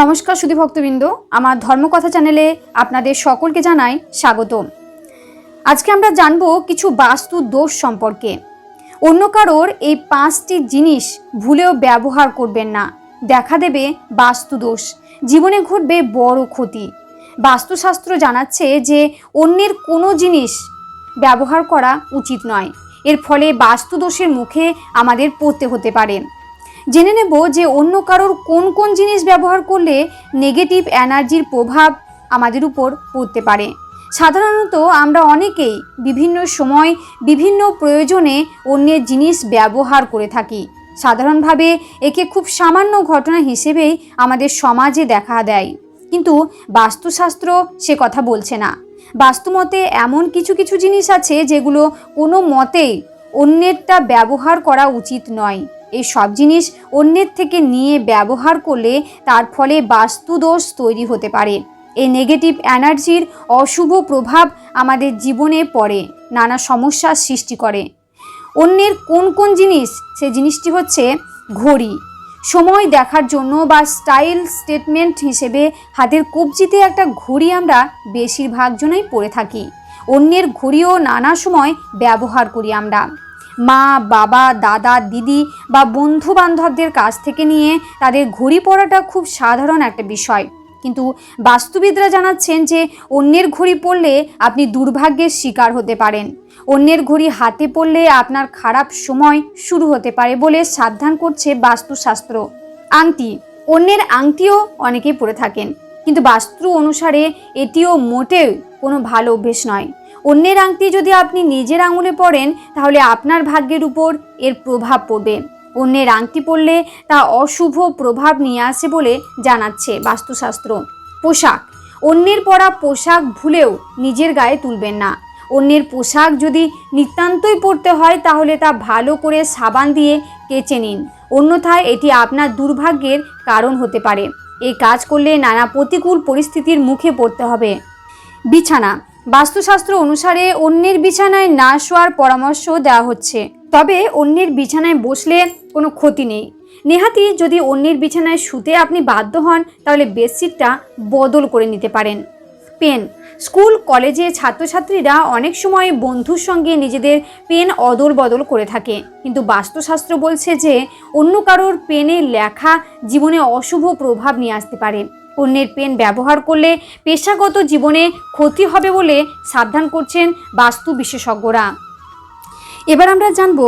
নমস্কার সুধী ভক্তবৃন্দ, আমার ধর্মকথা চ্যানেলে আপনাদের সকলকে জানাই স্বাগতম। আজকে আমরা জানব কিছু বাস্তু দোষ সম্পর্কে। অন্য কারোর এই 5টি জিনিস ভুলেও ব্যবহার করবেন না, দেখা দেবে বাস্তু দোষ, জীবনে ঘটবে বড় ক্ষতি। বাস্তুশাস্ত্র জানাচ্ছে যে অন্যের কোনো জিনিস ব্যবহার করা উচিত নয়, এর ফলে বাস্তু দোষের মুখে আমাদের পড়তে হতে পারে। জেনে নেব যে অন্য কারোর কোন কোন জিনিস ব্যবহার করলে নেগেটিভ এনার্জির প্রভাব আমাদের উপর পড়তে পারে। সাধারণত আমরা অনেকেই বিভিন্ন সময় বিভিন্ন প্রয়োজনে অন্যের জিনিস ব্যবহার করে থাকি। সাধারণভাবে একে খুব সামান্য ঘটনা হিসেবেই আমাদের সমাজে দেখা দেয়, কিন্তু বাস্তুশাস্ত্র সে কথা বলছে না। বাস্তুমতে এমন কিছু কিছু জিনিস আছে যেগুলো কোনো মতেই অন্যেরটা ব্যবহার করা উচিত নয়। এই সব জিনিস অন্যের থেকে নিয়ে ব্যবহার করলে তার ফলে বাস্তুদোষ তৈরি হতে পারে। এই নেগেটিভ এনার্জির অশুভ প্রভাব আমাদের জীবনে পড়ে, নানা সমস্যার সৃষ্টি করে। অন্যের কোন কোন জিনিস, সে জিনিসটি হচ্ছে ঘড়ি। সময় দেখার জন্য বা স্টাইল স্টেটমেন্ট হিসেবে হাতের কবজিতে একটা ঘড়ি আমরা বেশিরভাগ জনই পরে থাকি। অন্যের ঘড়িও নানা সময় ব্যবহার করি আমরা। মা, বাবা, দাদা, দিদি বা বন্ধু বান্ধবদের কাছ থেকে নিয়ে তাদের ঘড়ি পরাটা খুব সাধারণ একটা বিষয়, কিন্তু বাস্তুবিদরা জানাচ্ছেন যে অন্যের ঘড়ি পরলে আপনি দুর্ভাগ্যের শিকার হতে পারেন। অন্যের ঘড়ি হাতে পরলে আপনার খারাপ সময় শুরু হতে পারে বলে সাবধান করছে বাস্তুশাস্ত্র। আংটি, অন্যের আংটিও অনেকেই পরে থাকেন, কিন্তু বাস্তু অনুসারে এটিও মোটেও কোনো ভালো অভ্যেস নয়। অন্যের আংটি যদি আপনি নিজের আঙুলে পরেন তাহলে আপনার ভাগ্যের উপর এর প্রভাব পড়বে। অন্যের আংটি পরলে তা অশুভ প্রভাব নিয়ে আসে বলে জানাচ্ছে বাস্তুশাস্ত্র। পোশাক, অন্যের পরা পোশাক ভুলেও নিজের গায়ে তুলবেন না। অন্যের পোশাক যদি নিতান্তই পরতে হয় তাহলে তা ভালো করে সাবান দিয়ে কেচে নিন, অন্যথায় এটি আপনার দুর্ভাগ্যের কারণ হতে পারে। এই কাজ করলে নানা প্রতিকূল পরিস্থিতির মুখে পড়তে হবে। বিছানা, বাস্তুশাস্ত্র অনুসারে অন্যের বিছানায় না শোয়ার পরামর্শ দেওয়া হচ্ছে, তবে অন্যের বিছানায় বসলে কোনো ক্ষতি নেই। নেহাতি যদি অন্যের বিছানায় শুতে আপনি বাধ্য হন তাহলে বেডশিটটা বদল করে নিতে পারেন। পেন, স্কুল কলেজে ছাত্রছাত্রীরা অনেক সময় বন্ধুর সঙ্গে নিজেদের পেন অদল বদল করে থাকে, কিন্তু বাস্তুশাস্ত্র বলছে যে অন্য কারোর পেনে লেখা জীবনে অশুভ প্রভাব নিয়ে আসতে পারে। অন্যের পেন ব্যবহার করলে পেশাগত জীবনে ক্ষতি হবে বলে সাবধান করছেন বাস্তু বিশেষজ্ঞরা। এবার আমরা জানব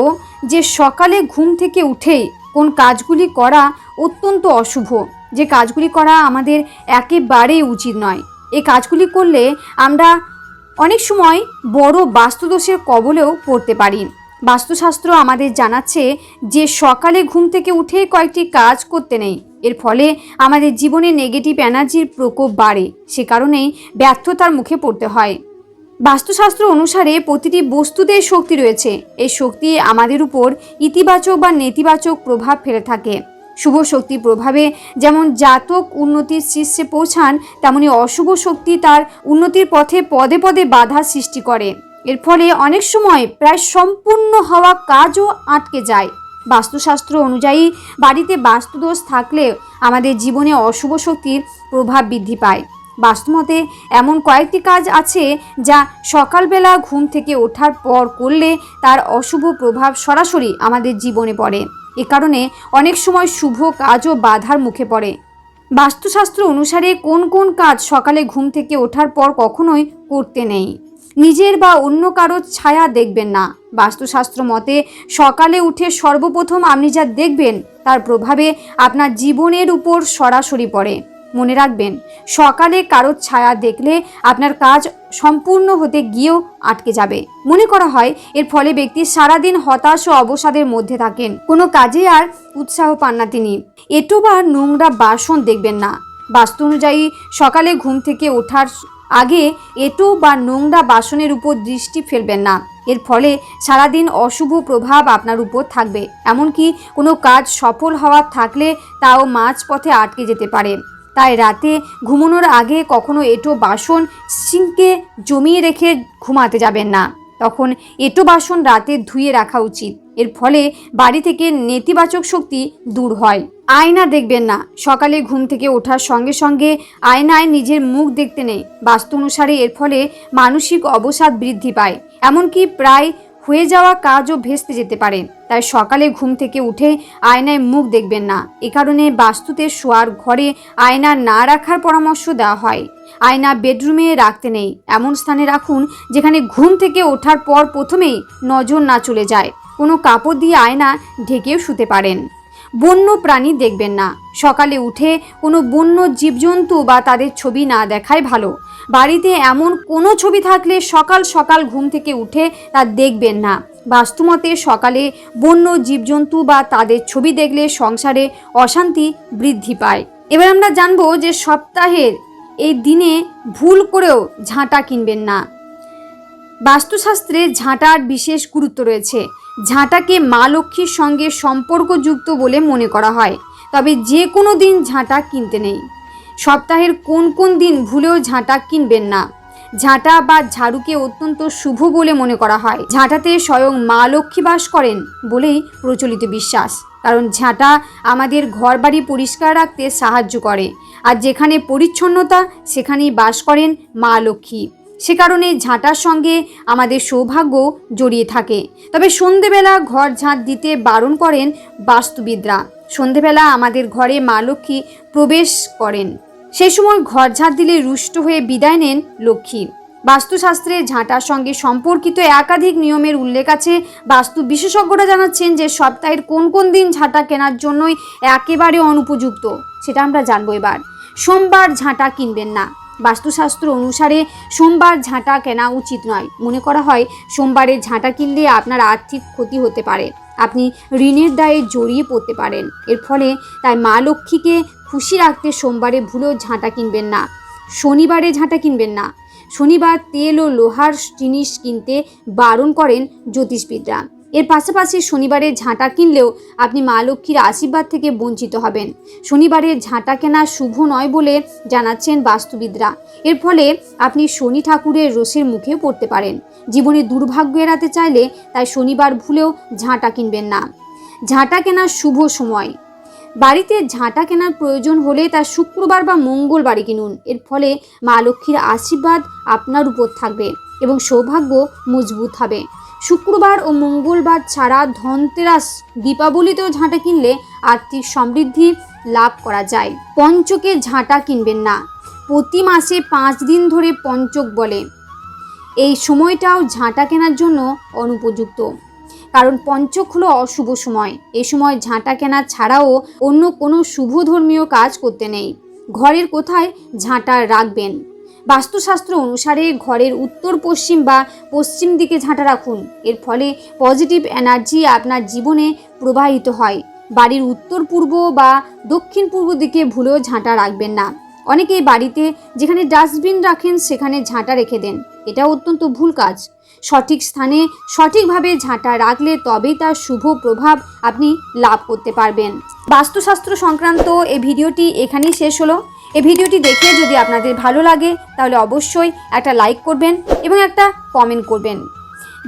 যে সকালে ঘুম থেকে উঠেই কোন কাজগুলি করা অত্যন্ত অশুভ, যে কাজগুলি করা আমাদের একেবারেই উচিত নয়। এই কাজগুলি করলে আমরা অনেক সময় বড় বাস্তুদোষের কবলেও পড়তে পারি। বাস্তুশাস্ত্র আমাদের জানাচ্ছে যে সকালে ঘুম থেকে উঠে কয়েকটি কাজ করতে নেই, এর ফলে আমাদের জীবনে নেগেটিভ এনার্জির প্রকোপ বাড়ে, সে কারণেই ব্যর্থতার মুখে পড়তে হয়। বাস্তুশাস্ত্র অনুসারে প্রতিটি বস্তুতে শক্তি রয়েছে, এই শক্তি আমাদের উপর ইতিবাচক বা নেতিবাচক প্রভাব ফেলে থাকে। শুভ শক্তির প্রভাবে যেমন জাতক উন্নতির শীর্ষে পৌঁছান, তেমনি অশুভ শক্তি তার উন্নতির পথে পদে পদে বাধা সৃষ্টি করে। এর ফলে অনেক সময় প্রায় সম্পূর্ণ হওয়া কাজও আটকে যায়। বাস্তুশাস্ত্র অনুযায়ী বাড়িতে বাস্তুদোষ থাকলে আমাদের জীবনে অশুভ শক্তির প্রভাব বৃদ্ধি পায়। বাস্তুমতে এমন কয়েকটি কাজ আছে যা সকালবেলা ঘুম থেকে ওঠার পর করলে তার অশুভ প্রভাব সরাসরি আমাদের জীবনে পড়ে। এ কারণে অনেক সময় শুভ কাজও বাধার মুখে পড়ে। বাস্তুশাস্ত্র অনুসারে কোন কোন কাজ সকালে ঘুম থেকে ওঠার পর কখনোই করতে নেই। নিজের বা অন্য কারোর ছায়া দেখবেন না। বাস্তুশাস্ত্র মতে সকালে উঠে সর্বপ্রথম আপনি যা দেখবেন তার প্রভাবে আপনার জীবনের উপর সরাসরি পড়ে। মনে রাখবেন, সকালে কারোর ছায়া দেখলে আপনার কাজ সম্পূর্ণ হতে গিয়েও আটকে যাবে। মনে করা হয় এর ফলে ব্যক্তি সারাদিন হতাশ ও অবসাদের মধ্যে থাকেন, কোনো কাজে আর উৎসাহ পান না তিনি। এঁটো বা নোংরা বাসন দেখবেন না। বাস্তু অনুযায়ী সকালে ঘুম থেকে ওঠার আগে এঁটো বা নোংরা বাসনের উপর দৃষ্টি ফেলবেন না, এর ফলে সারাদিন অশুভ প্রভাব আপনার উপর থাকবে। এমনকি কোনো কাজ সফল হওয়ার থাকলে তাও মাঝপথে আটকে যেতে পারে। তাই রাতে ঘুমানোর আগে কখনো এঁটো বাসন সিঙ্কে জমিয়ে রেখে ঘুমাতে যাবেন না। তখন এঁটো বাসন রাতে ধুয়ে রাখা উচিত। এর ফলে বাড়ি থেকে নেতিবাচক শক্তি দূর হয়। আয়না দেখবেন না। সকালে ঘুম থেকে ওঠার সঙ্গে সঙ্গে আয়নায় নিজের মুখ দেখতে নেই। বাস্তু অনুসারে এর ফলে মানসিক অবসাদ বৃদ্ধি পায়, এমনকি প্রায় হয়ে যাওয়া কাজও ভেস্তে যেতে পারে। তাই সকালে ঘুম থেকে উঠে আয়নায় মুখ দেখবেন না। এ কারণে বাস্তুতে শোয়ার ঘরে আয়না না রাখার পরামর্শ দেওয়া হয়। আয়না বেডরুমে রাখতে নেই। এমন স্থানে রাখুন যেখানে ঘুম থেকে ওঠার পর প্রথমেই নজর না চলে যায়। কোনো কাপড় দিয়ে আয়না ঢেকেও শুতে পারেন। বন্য প্রাণী দেখবেন না। সকালে উঠে কোনো বন্য জীবজন্তু বা তাদের ছবি না দেখাই ভালো। বাড়িতে এমন কোনো ছবি থাকলে সকাল সকাল ঘুম থেকে উঠে তা দেখবেন না। বাস্তুমতে সকালে বন্য জীবজন্তু বা তাদের ছবি দেখলে সংসারে অশান্তি বৃদ্ধি পায়। এবার আমরা জানবো যে সপ্তাহের এই দিনে ভুল করেও ঝাঁটা কিনবেন না। বাস্তুশাস্ত্রে ঝাঁটার বিশেষ গুরুত্ব রয়েছে। ঝাঁটাকে মা লক্ষ্মীর সঙ্গে সম্পর্কযুক্ত বলে মনে করা হয়। তবে যে কোনো দিন ঝাঁটা কিনতে নেই। সপ্তাহের কোন কোন দিন ভুলেও ঝাঁটা কিনবেন না। ঝাঁটা বা ঝাড়ুকে অত্যন্ত শুভ বলে মনে করা হয়। ঝাঁটাতে স্বয়ং মা লক্ষ্মী বাস করেন বলেই প্রচলিত বিশ্বাস। কারণ ঝাঁটা আমাদের ঘরবাড়ি পরিষ্কার রাখতে সাহায্য করে। আর যেখানে পরিচ্ছন্নতা সেখানেই বাস করেন মা লক্ষ্মী। সে কারণে ঝাঁটার সঙ্গে আমাদের সৌভাগ্য জড়িয়ে থাকে। তবে সন্ধেবেলা ঘর ঝাঁট দিতে বারণ করেন বাস্তুবিদরা। সন্ধেবেলা আমাদের ঘরে মা লক্ষ্মী প্রবেশ করেন। সেই সময় ঘর ঝাঁট দিলে রুষ্ট হয়ে বিদায় নেন লক্ষ্মী। বাস্তুশাস্ত্রে ঝাঁটার সঙ্গে সম্পর্কিত একাধিক নিয়মের উল্লেখ আছে। বাস্তু বিশেষজ্ঞরা জানাচ্ছেন যে সপ্তাহের কোন কোন দিন ঝাঁটা কেনার জন্যই একেবারে অনুপযুক্ত সেটা আমরা জানবো এবার। সোমবার ঝাঁটা কিনবেন না। বাস্তুশাস্ত্র অনুসারে সোমবার ঝাঁটা কেনা উচিত নয়। মনে করা হয় সোমবারে ঝাঁটা কিনলে আপনার আর্থিক ক্ষতি হতে পারে। আপনি ঋণের দায়ে জড়িয়ে পড়তে পারেন। এর ফলে তাই মা লক্ষ্মীকে খুশি রাখতে সোমবারে ভুলেও ঝাঁটা কিনবেন না। শনিবারে ঝাঁটা কিনবেন না। শনিবার তেল ও লোহার জিনিস কিনতে বারণ করেন জ্যোতিষবিদরা। এর পাশাপাশি শনিবারে ঝাঁটা কিনলেও আপনি মা লক্ষ্মীর আশীর্বাদ থেকে বঞ্চিত হবেন। শনিবারে ঝাঁটা কেনা শুভ নয় বলে জানাচ্ছেন বাস্তুবিদরা। এর ফলে আপনি শনি ঠাকুরের রোষের মুখে পড়তে পারেন। জীবনে দুর্ভাগ্য এড়াতে চাইলে তাই শনিবার ভুলেও ঝাঁটা কিনবেন না। ঝাঁটা কেনার শুভ সময়। বাড়িতে ঝাঁটা কেনার প্রয়োজন হলে তা শুক্রবার বা মঙ্গলবারে কিনুন। এর ফলে মা লক্ষ্মীর আশীর্বাদ আপনার উপর থাকবে এবং সৌভাগ্য মজবুত হবে। শুক্রবার ও মঙ্গলবার ছাড়া ধনতেরাস, দীপাবলিতেও ঝাঁটা কিনলে আর্থিক সমৃদ্ধি লাভ করা যায়। পঞ্চকে ঝাঁটা কিনবেন না। প্রতি মাসে 5 দিন ধরে পঞ্চক বলে। এই সময়টাও ঝাঁটা কেনার জন্য অনুপযুক্ত, কারণ পঞ্চক হলো অশুভ সময়। এই সময় ঝাঁটা কেনা ছাড়াও অন্য কোনো শুভ ধর্মীয় কাজ করতে নেই। ঘরের কোথায় ঝাঁটা রাখবেন? বাস্তুশাস্ত্র অনুসারে ঘরের উত্তর পশ্চিম বা পশ্চিম দিকে ঝাঁটা রাখুন। এর ফলে পজিটিভ এনার্জি আপনার জীবনে প্রবাহিত হয়। বাড়ির উত্তর পূর্ব বা দক্ষিণ পূর্ব দিকে ভুলেও ঝাঁটা রাখবেন না। অনেকেই বাড়িতে যেখানে ডাস্টবিন রাখেন সেখানে ঝাঁটা রেখে দেন। এটা অত্যন্ত ভুল কাজ। সঠিক স্থানে সঠিকভাবে ঝাঁটা রাখলে তবেই তার শুভ প্রভাব আপনি লাভ করতে পারবেন। বাস্তুশাস্ত্র সংক্রান্ত এই ভিডিওটি এখানেই শেষ হলো। এই ভিডিওটি দেখে যদি আপনাদের ভালো লাগে তাহলে অবশ্যই একটা লাইক করবেন এবং একটা কমেন্ট করবেন।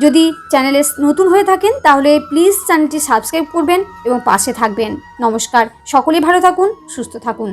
যদি চ্যানেলে নতুন হয়ে থাকেন তাহলে প্লিজ চ্যানেলটি সাবস্ক্রাইব করবেন এবং পাশে থাকবেন। নমস্কার, সকলেই ভালো থাকুন, সুস্থ থাকুন।